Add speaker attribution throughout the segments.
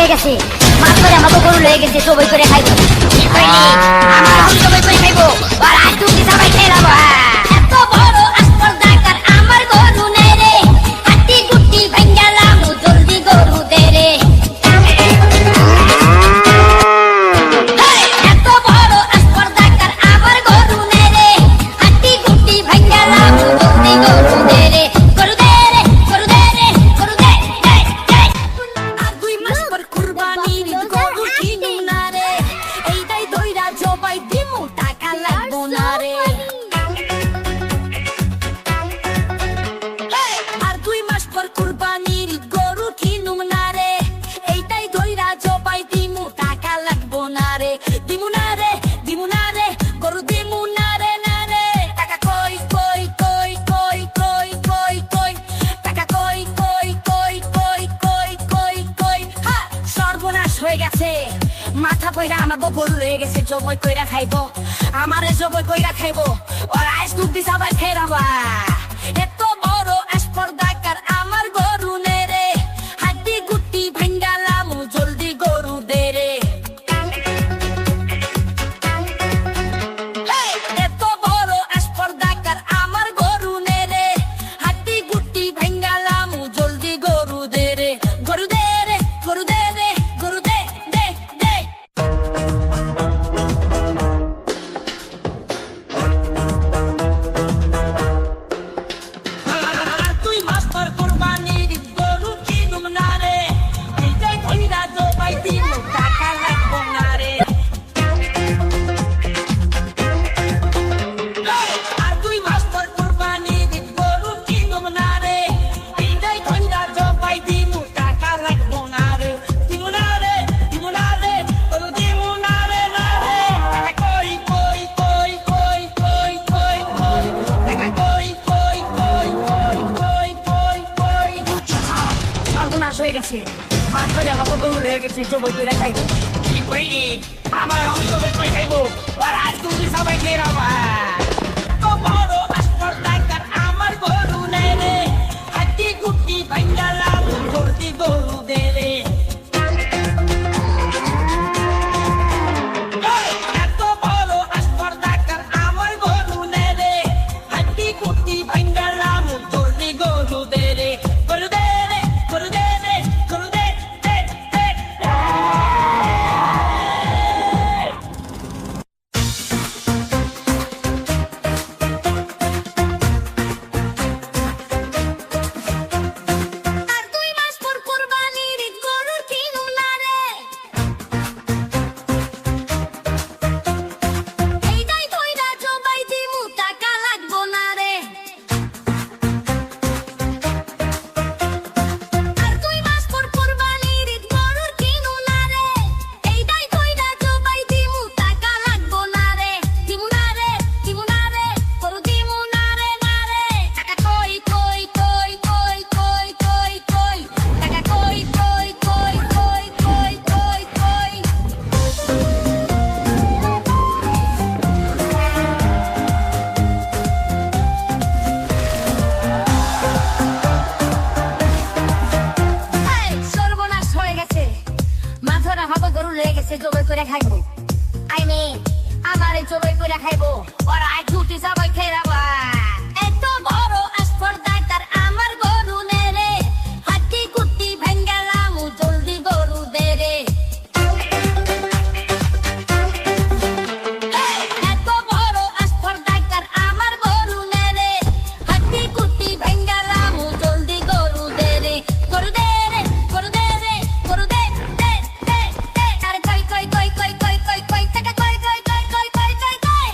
Speaker 1: হয়ে গেছে, মাছ করে আমাকে গরু লয়ে গেছে, সবাই করে খাইবো। কি কইলি? আমার আমি সবাই করে খাইবো, আর আজ তুমি সবাই খেয়ে নেবো। এত বড় আসপর্দাকার আমার গরু নেই রে, হাতি গুটি ভাঙ্গালাম জলদি গরু দে রে। এত বড় আসপর্দাকার আমার গরু নেই রে, হাতি গুটি ভাঙ্গালাম জলদি গরু দে রে। গরু দে রে, গরু দে রে, গরু দে দে দে।
Speaker 2: আর 2 মাস পর কুরবানির গরু কিনুম না রে, এইটাই দইরা জবাই দিমু টাকা লাগবো না রে। আর 2 মাস পর কুরবানির গরু কিনুম না রে, এইটাই দইরা জবাই দিমু টাকা লাগবো না রে। দিমু না রে, দিমু না রে, গরু দিমু না রে না রে। টাকা কই কই কই কই কই কই কই, টাকা কই কই কই কই কই কই কই। হা, সর্বনাশ হয়ে গেছে, মাথা কইরা আমাকে গরু রয়ে গেছে, জবই কইরা খাইবো, আমারে জবই কইরা খাইবো, আর আইস তুই সবাই ফেরাবা। এত বড় আসপর্দাকার আমার গরু নে রে, হাড্ডি গুটি ভাঙ্গালাম জলদি গরু দে রে। এত বড় আসপর্দাকার আমার গরু নে রে, হাড্ডি গুটি ভাঙ্গালাম জলদি গরু দে রে। গরু দে রে, গরু দে রে, গরু দে দে দে। আর 2 মাস পর কুরবানির গরু কিনুম না রে, এইটাই কইরা জবাই দিমু টাকা লাগবো না রে। আর 2 মাস পর কুরবানির গরু কিনুম না রে, এইটাই কইরা জবাই দিমু টাকা লাগবো না রে। দিমু না রে, দিমু না রে, গরু দিমু না রে না রে। টাকা কই কই কই কই কই কই কই, টাকা কই কই কই কই কই কই কই। সর্বনাশ হয়ে গেছে, মাছ ধরে আমাকে গরু হয়ে গেছে, জবই করে খাইবো। কি কইলি? আমার আমি জবই করে খাইবো, আর আজ তুমি সবাই ফেরাবা। এত বড় আসপর্দাকার আমার গরু নেই রে, হাড্ডি গুটি ভাঙ্গালাম জলদি গরু দে রে। এত বড় আসপর্দাকার আমার গরু নেই রে, হাড্ডি গুটি ভাঙ্গালাম জলদি গরু দে রে। গরু দে রে, গরু দে রে, গরু দে দে দে। আর 2 মাস পর কুরবানির গরু কিনুম না রে, এইটাই কইরা জবাই দিমু টাকা লাগবো না রে। আর 2 মাস পর কুরবানির গরু কিনুম না রে, এইটাই কইরা জবাই দিমু টাকা লাগবো না রে। দিমু না রে, দিমু না রে, গরু দিমু না রে না রে। টাকা কই কই কই কই কই কই কই, টাকা কই কই কই কই কই কই কই। এই, সর্বনাশ হয়ে গেছে, মাথার আমাকে গরু লয়ে গেছে, জবাই করে খাইবো। আই মিন আমারে জবাই করে খাইবো, আর আজ দুটি সবাই ফেরাবা। এত বড় আসপর্দাকার আমার গরু নে রে, হাড্ডি গুটি ভাঙ্গালাম জলদি গরু দে রে। এত বড় আসপর্দাকার আমার গরু নে রে, হাড্ডি গুটি ভাঙ্গালাম জলদি গরু দে রে। গরু দে রে, গরু দে রে, গরু দে দে দে দে। আরে কই কই কই কই কই কই কই, টাকা কই কই কই কই কই কই কই।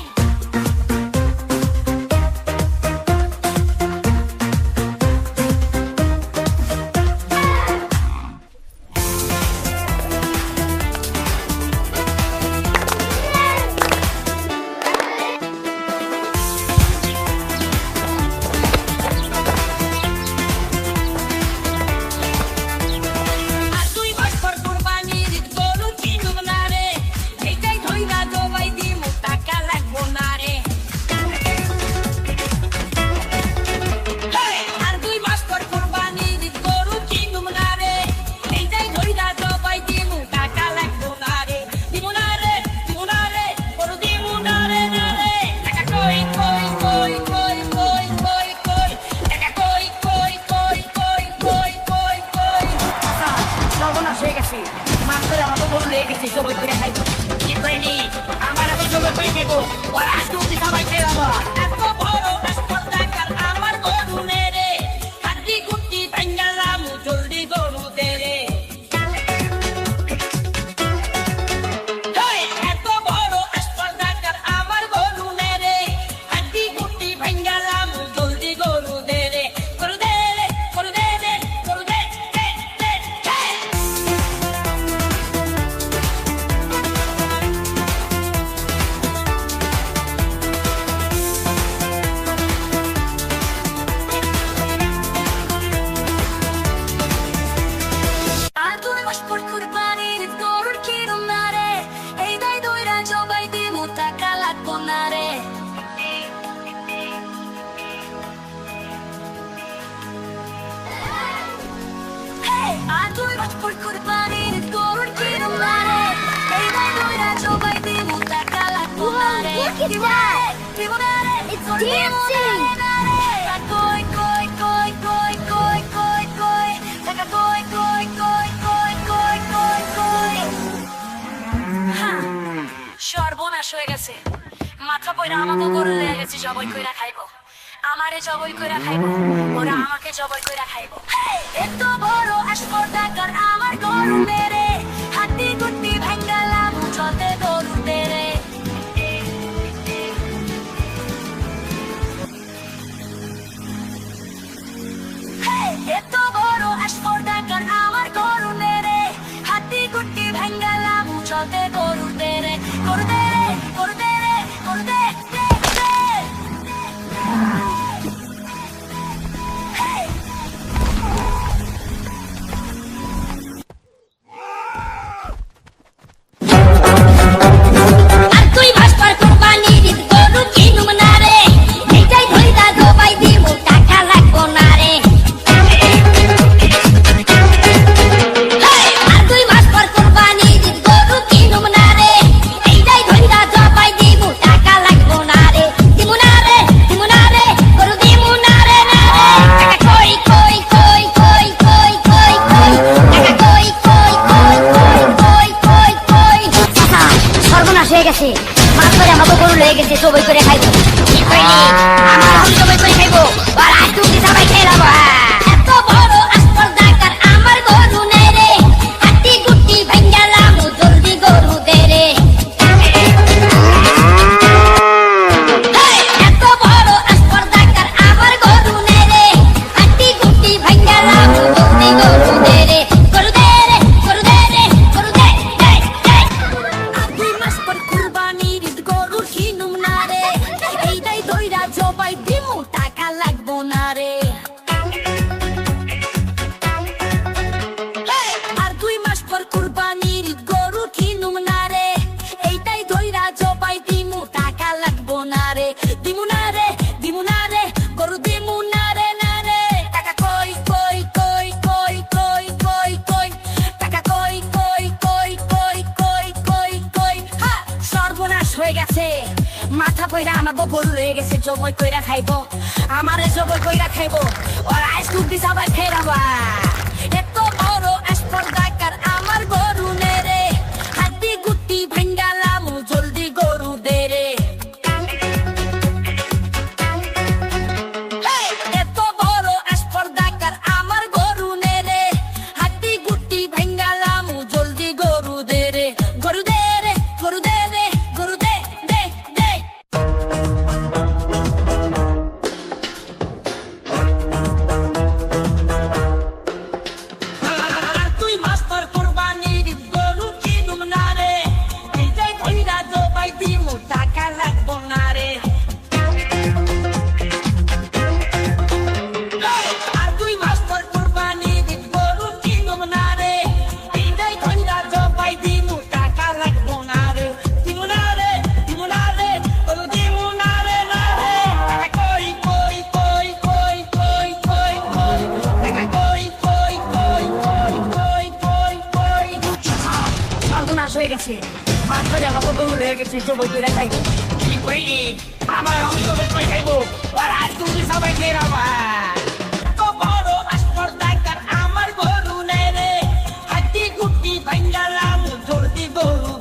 Speaker 2: জবাই করে খাইবো কি কইনি আমার আমি জবাই করে খাইবো আর আজকে উঠি সবাই খেলাবো এত বড় স্পর্ধাকার আমার গরু নে রে হাড্ডি গুটি ভাঙ্গালাম জলদি গরু দে রে এত বড় স্পর্ধাকার আমার গরু নে রে হাড্ডি গুটি ভাঙ্গালাম জলদি গরু দে রে গরু দে রে গরু দে রে গরু দে দে দে
Speaker 1: আর তুই মাস পর কুরবানির গরুর কিরম না রে এই দাই দইরা জবাই দিমু টাকা লাগবো না রে আর তুই মাস পর কুরবানির গরুর কিরম না রে এই দাই দইরা জবাই দিমু টাকা লাগবো না রে দিমু না রে it's dancing কই কই কই কই কই কই কই টাকা কই কই কই কই কই কই কই সর্বনাশ হয়ে গেছে মাথা পয়রা আমাকে গরু লেগে গেছে জবাই কইরা খাইবো আমারে জবাই কইরা খাইবো ওরা আমাকে জবাই কইরা খাইবো এত বড় স্পর্ধাকার আমার গরু মেরে হাতি গুটি ভাঙ্গালাম চলতে গরু তেরে এত বড় স্পর্ধাকার আমার গরু মেরে হাতি গুটি ভাঙ্গালাম চলতে গরু তেরে গরু দে রে গরু দে রে গরু দে দে দে আর তুই ভাসপার কুরবানির গরু কিনুম না রে এইটাই ধইরা জবাই দিমু টাকা লাগবো না রে আর তুই ভাসপার কুরবানির গরু কিনুম না রে এইটাই ধইরা জবাই দিমু টাকা লাগবো না রে দিমু না রে দিমু না রে গরু দিমু না রে না রে টাকা কই কই কই কই কই কই কই টাকা কই কই কই কই কই কই কই সর্বনাশ হয়ে গেছে মাছ করে আমাকে গরু লেগে গেছে জবাই করে খাইবো কি কইনি আমার আমি জবাই করে খাইবো আর আজকে উঠি সবাই খেলাবো এত বড় স্পর্ধাকার আমার গরু নে রে হাতি গুটি ভাঙ্গালাম জলদি গরু দে রে এত বড় স্পর্ধাকার আমার গরু নে রে হাতি গুটি ভাঙ্গালাম জলদি গরু দে রে গরু দে রে গরু দে রে গরু দে দে দে আর দুই মাস পর কুরবানির গরু কিনুম না রে এইটাই দইরা জবাই দিমু টাকা লাগবো না রে আর দুই মাস পর কুরবানির গরু কিনুম না রে এইটাই দইরা জবাই দিমু টাকা লাগবো না রে দিমু না রে দিমু না রে গরু দিমু না রে না রে টাকা কই কই কই কই কই কই কই টাকা কই কই কই কই কই কই কই সর্বনাশ হয়ে গেছে মাথা পয়রা আমাকে গরু লেগে গেছে জবাই কইরা খাইবো আমারে জবাই কইরা খাইবো আর আজকে উঠি সবাই খেলাবো এত বড় স্পর্ধাকার আমার গরু নে রে হাতি গুটি ভাঙ্গালাম জলদি গরু দে রে এত বড় স্পর্ধাকার আমার গরু নে রে হাতি গুটি ভাঙ্গালাম জলদি গরু দে রে গরু দে রে গরু দে রে গরু দে দে দে
Speaker 2: আর তুই মাস্টার কুরবানির গরু কিনুম না রে এইটাই ধইরা জবাই দিমু টাকা লাগবো না রে আর তুই মাস্টার কুরবানির গরু কিনুম না রে এইটাই ধইরা জবাই দিমু টাকা লাগবো না রে দিমু না রে দিমু না রে গরু দিমু না রে না রে টাকা কই কই কই কই কই কই কই টাকা কই কই কই কই কই কই কই
Speaker 1: সর্বনাশ হয়ে গেছে মাছ করে আমাকে গরু লেগে গেছে জবাই করে খাইবো
Speaker 2: কি কইনি আমার আমি জবাই করে খাইবো আর আজকে উঠি সবাই খেলাবো এত বড় স্পর্ধাকার আমার গরু নে রে হাতি গুটি ভাঙ্গালাম জলদি গরু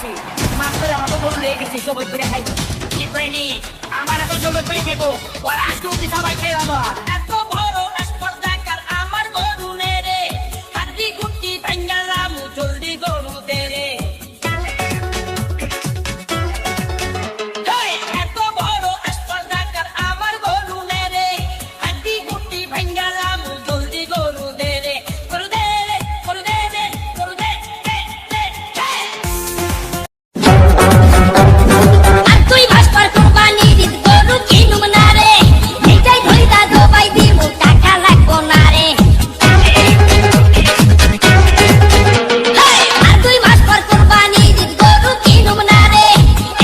Speaker 2: গেছি মাছ করে আমার তো গরু লেগে গেছে সবাই করে খাইবো কি করিনি আমার এখন সবাই করে খাইবো ওরা আজ তুমি সবাই খেয়ে আমার এত বড় স্পর্ধাকার আমার গরু নে রে হাড্ডি কুটি পেঙ্গালাম জলদি গরু দে রে এত বড় স্পর্ধাকার আমার গরু নে রে হাড্ডি কুটি পেঙ্গালাম জলদি গরু দে রে গরু দে রে গরু দে রে গরু দে দে দে
Speaker 1: আর তুই ভাস্কর কুরবানি দিত গরু কিনুম না রে এইটাই ধইরা জবাই দিমু টাকা লাগবো না রে আর তুই ভাস্কর কুরবানি দিত গরু কিনুম না রে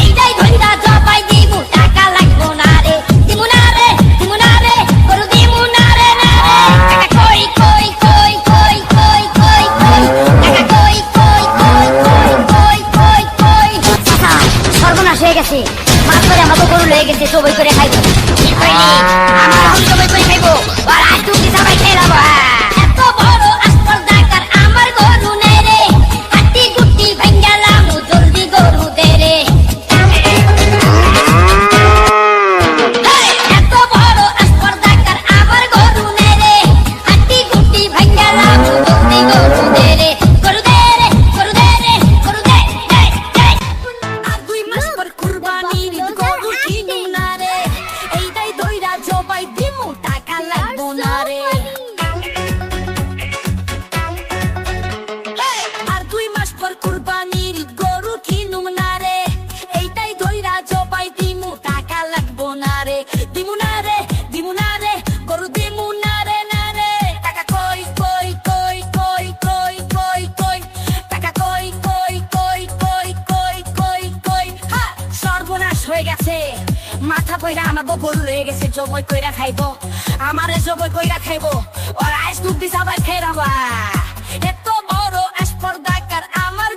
Speaker 1: এইটাই ধইরা জবাই দিমু টাকা লাগবো না রে দিমু না রে গরু দিমু না রে না রে টাকা কই কই কই কই কই কই কই টাকা কই কই কই কই কই কই কই সর্বনাশ হয়ে গেছে মাছ করে আমার তো গরু লেগে গেছে সবাই করে খাইবো কি করিনি আমার এখন সবাই করে খাইবো আর আজ তুমি সবাই খেয়ে নেবো এত বড় স্পর্ধাকার আমার গরু নেই রে হাড্ডি গুটি ভেঙ্গালাম জলদি গরু দে রে এত বড় স্পর্ধাকার আমার গরু নেই রে হাড্ডি গুটি ভেঙ্গালাম জলদি গরু দে রে গরু দে রে গরু দে রে গরু দে দে দে
Speaker 2: আর দুই মাস পর কুরবানির গরু কিনুম না রে এইটাই দইরা জবাই দিমু টাকা লাগবো না রে আর দুই মাস পর কুরবানির গরু কিনুম না রে এইটাই দইরা জবাই দিমু টাকা লাগবো না রে দিমু না রে গরু দিমু না রে টাকা কই কই কই কই কই কই কই টাকা কই কই কই কই কই কই কই হা সর্বনাশ হয়ে গেছে মাথা কইরা আমার বপর হয়ে গেছে জবই কইরা খাইবো আমারে জবই কইরা খাইবো ওর আইস দুধ দি সবাই খেয়ে এত বড় স্পর্ধা